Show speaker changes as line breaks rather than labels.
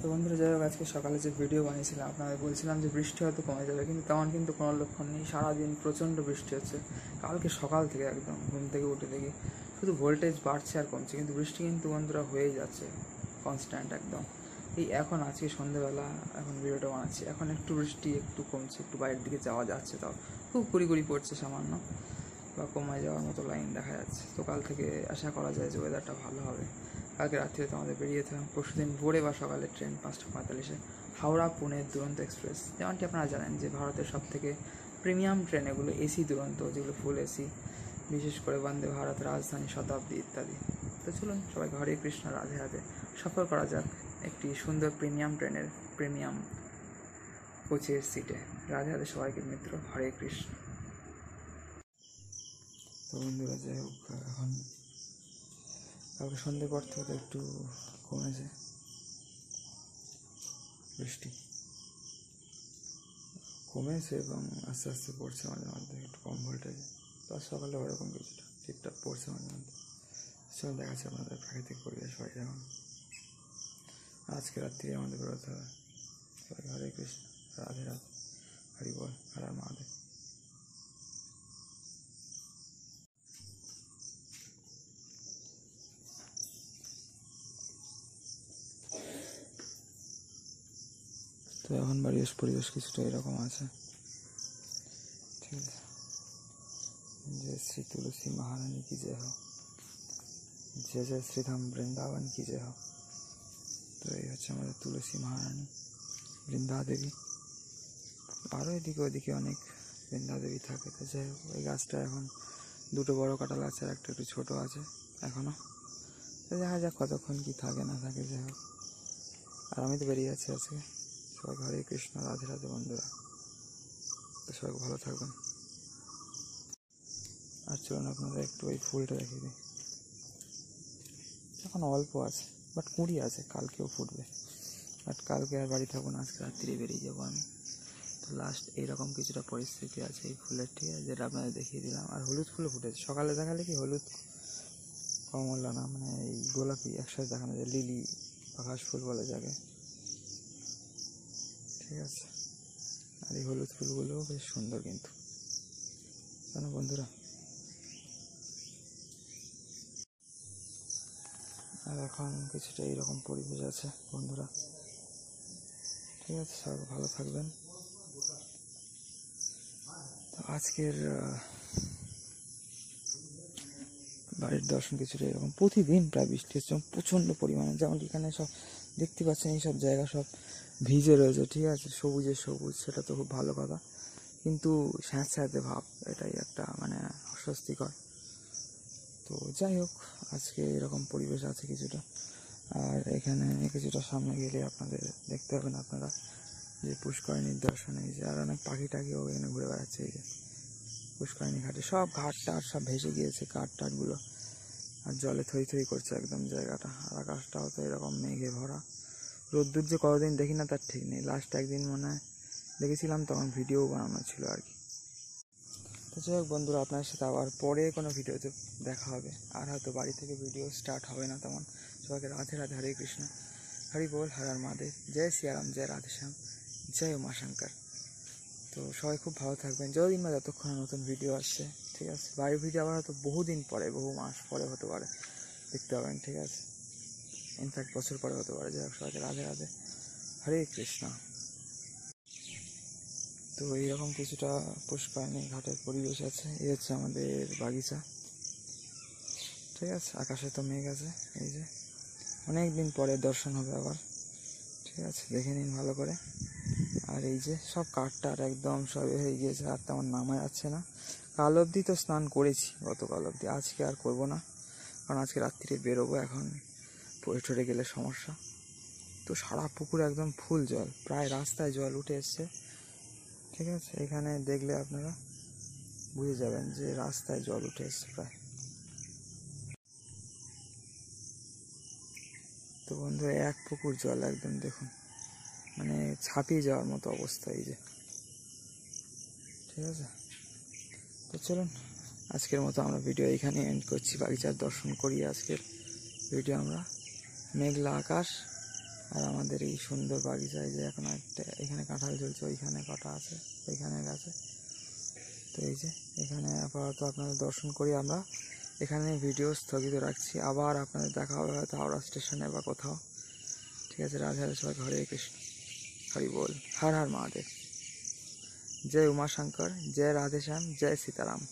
তো বন্ধুরা, যাই হোক, আজকে সকালে যে ভিডিও বানিয়েছিলাম আপনাদের বলছিলাম যে বৃষ্টি হয়তো কমে যাবে, কিন্তু তেমন কিন্তু কোনো লক্ষণ নেই। সারাদিন প্রচণ্ড বৃষ্টি হচ্ছে। কালকে সকাল থেকে একদম ঘুম থেকে উঠে দেখি শুধু ভোল্টেজ বাড়ছে আর কমছে, কিন্তু বৃষ্টি কিন্তু বন্ধুরা হয়েই যাচ্ছে কনস্ট্যান্ট একদম। এই এখন আজকে সন্ধ্যেবেলা এখন ভিডিওটা বানাচ্ছি, এখন একটু বৃষ্টি একটু কমছে, একটু বাইরের দিকে যাওয়া যাচ্ছে, তাও খুব কুড়ি পড়ছে সামান্য, বা কমে যাওয়ার মতো লাইন দেখা যাচ্ছে। তো কাল থেকে আশা করা যায় যে ওয়েদারটা ভালো হবে। কালকে রাত্রে তো আমাদের বেরিয়ে যেতে হবে, পরশুদিন ভোরে বা সকালে ট্রেন 5:45-এ হাওড়া পুনে দুরন্ত এক্সপ্রেস। যেমনটি আপনারা জানেন যে ভারতের সবথেকে প্রিমিয়াম ট্রেন এগুলো, এসি দুরন্ত, যেগুলো ফুল এসি, বিশেষ করে বন্দে ভারত, রাজধানী, শতাব্দী ইত্যাদি। তো চলুন সবাইকে হরে কৃষ্ণ, রাধে রাধে, সফর করা যাক একটি সুন্দর প্রিমিয়াম ট্রেনের প্রিমিয়াম কোচের সিটে। রাধে রাধে সবাইকে মিত্র, হরে কৃষ্ণ। তো বন্ধুরা, যাই হোক, এখন কালকে সন্ধ্যের পর থেকে একটু কমেছে বৃষ্টি, কমেছে এবং আস্তে আস্তে পড়ছে মাঝে মধ্যে একটু কম ভোল্টেজে। তো আজ সকালে ওরকম কিছুটা ঠিকঠাক পড়ছে মাঝে মধ্যে। চল দেখাচ্ছে আপনাদের প্রাকৃতিক পরিবেশ বাড়ি এখন। আজকে রাত্রি আমাদের বেরোতে হবে। সবাই হরে কৃষ্ণ, রাধে রাধে, হরি বল, হর হর মহাদেব। তো এখন বাড়ির পরিবেশ কিছুটা এরকম আছে, ঠিক আছে। जय श्री तुलसी महारानी की जय हो, जय जय श्री धाम वृंदावन की जय हो। তো এই হচ্ছে আমাদের তুলসী মহারানী, বৃন্দা দেবী। আরও এদিকে ওদিকে অনেক বৃন্দা দেবী থাকে। তো যাই হোক, ওই গাছটা এখন দুটো বড় কাঁঠাল আছে আর একটা একটু ছোটো আছে এখনও। তো দেখা যাক কতক্ষণ কি থাকে না থাকে, যাই হোক। আর আমি তো বেরিয়ে যাচ্ছি আজকে। সবাই হরে কৃষ্ণ, রাধে রাধে বন্ধুরা। তো সবাই ভালো থাকবেন। আর চলুন আপনাদের একটু ওই ফুলটা দেখিয়ে দিই। এখন অল্প আছে, বাট কুঁড়ি আছে, কালকেও ফুটবে। বাট কালকে আর বাড়ি থাকবো না, আজকে রাত্রি বেরিয়ে যাবো আমি। তো লাস্ট এইরকম কিছুটা পরিস্থিতি আছে এই ফুলের, ঠিক আছে, যেটা আপনাদের দেখিয়ে দিলাম। আর হলুদ ফুলও ফুটেছে সকালে, দেখালে কি হলুদ কমলা না, মানে এই গোলাপি একসাথে দেখানো যায়, লিলি বা ঘাস ফুল বলে যাকে, ঠিক আছে। আর এই হলুদ ফুলগুলোও বেশ সুন্দর কিন্তু, জানো বন্ধুরা। আর এখন কিছুটা এইরকম পরিবেশ আছে বন্ধুরা, ঠিক আছে। সবাই ভালো থাকবেন। তো আজকের বাড়ির দর্শন কিছুটা এরকম। প্রতিদিন প্রায় বৃষ্টি হচ্ছে প্রচণ্ড পরিমাণে, যেমন এখানে সব দেখতে পাচ্ছেন, এইসব জায়গা সব ভিজে রয়েছে, ঠিক আছে, সবুজে সবুজ, সেটা তো খুব ভালো কথা, কিন্তু স্যাঁতস্যাঁতে ভাব, এটাই একটা মানে অস্বস্তিকর। তো যাই হোক, আজকে এরকম পরিবেশ আছে কিছুটা। আর এখানে কিছুটা সামনে গেলে আপনাদের দেখতে পাবেন আপনারা যে পুষ্করিণীর দর্শন, এই যে আর অনেক পাখি টাকিও এখানে ঘুরে বেড়াচ্ছে। এই যে পুষ্করিণী ঘাটে সব ঘাট টাট সব ভেসে গিয়েছে, কাঠ টাটগুলো, আর জলে থই থই করছে একদম জায়গাটা। আর আকাশটাও তো এরকম মেঘে ভরা। রোদ্দুর যে কতদিন দেখি না তার ঠিক নেই। লাস্ট একদিন মনে হয় দেখেছিলাম, তখন ভিডিও বানানো ছিল আর কি। তো যাই হোক বন্ধুরা, আপনার সাথে আবার পরে কোনো ভিডিওতে দেখা হবে। আর হয়তো বাড়ি থেকে ভিডিও স্টার্ট হবে না তেমন। সবাইকে রাধে রাধে, হরে কৃষ্ণ, হরি বল, হর হর মহাদেব, জয় সিয়ারাম, জয় রাধেশ্যাম, জয় উমাশঙ্কর। তো সবাই খুব ভালো থাকবেন, যতদিন বা যতক্ষণ নতুন ভিডিও আসছে, ঠিক আছে। বাড়ির ভিডিও আবার হয়তো বহুদিন পরে, বহু মাস পরে হতে পারে দেখতে পাবেন, ঠিক আছে। ইনফ্যাক্ট বছর পরে হতে পারে। যাই হোক, সবাইকে রাধে রাধে, হরে কৃষ্ণ। তো এইরকম কিছুটা পুষ্করিণী ঘাটের পরিবেশ আছে। এই হচ্ছে আমাদের বাগিচা, ঠিক আছে। আকাশে তো মেঘ আছে, এই যে অনেক দিন পরে দর্শন হবে আবার, ঠিক আছে, দেখে নিন ভালো করে। আর এই যে সব কাঠটার একদম সব হয়ে গিয়েছে, আর তেমন নামা যাচ্ছে না। কাল অবধি তো স্নান করেছি, গতকাল অবধি, আজকে আর করবো না, কারণ আজকে রাত্রিরে বেরোবো। এখন পড়ে টরে গেলে সমস্যা। তো সারা পুকুর একদম ফুল জল, প্রায় রাস্তায় জল উঠে এসছে, ঠিক আছে। এখানে দেখলে আপনারা বুঝে যাবেন যে রাস্তায় জল উঠে এসছে প্রায়। তো বন্ধু, এক পুকুর জল একদম দেখুন, মানে ছাপিয়ে যাওয়ার মতো অবস্থা, এই যে, ঠিক আছে। তো চলুন আজকের মতো আমরা ভিডিও এখানে এন্ড করছি। বাগিচার দর্শন করি আজকের ভিডিও আমরা। মেঘলা আকাশ, আর আমাদের এই সুন্দর বাগিচায় যে এখন একটা এখানে কাঁঠাল ঝুলছে, ওইখানে কটা আছে, ওইখানে গাছে। তো এই যে এখানে আপাতত আপনাদের দর্শন করি আমরা, এখানে ভিডিও স্থগিত রাখছি। আবার আপনাদের দেখা হবে হয়তো হাওড়া স্টেশনে বা কোথাও। ঠিক আছে, রাধে রাধে সবাই, হরে কৃষ্ণ, হরি बोल, हर हर महादेव, जय उमा शंकर, जय राधे श्याम, जय सीताराम।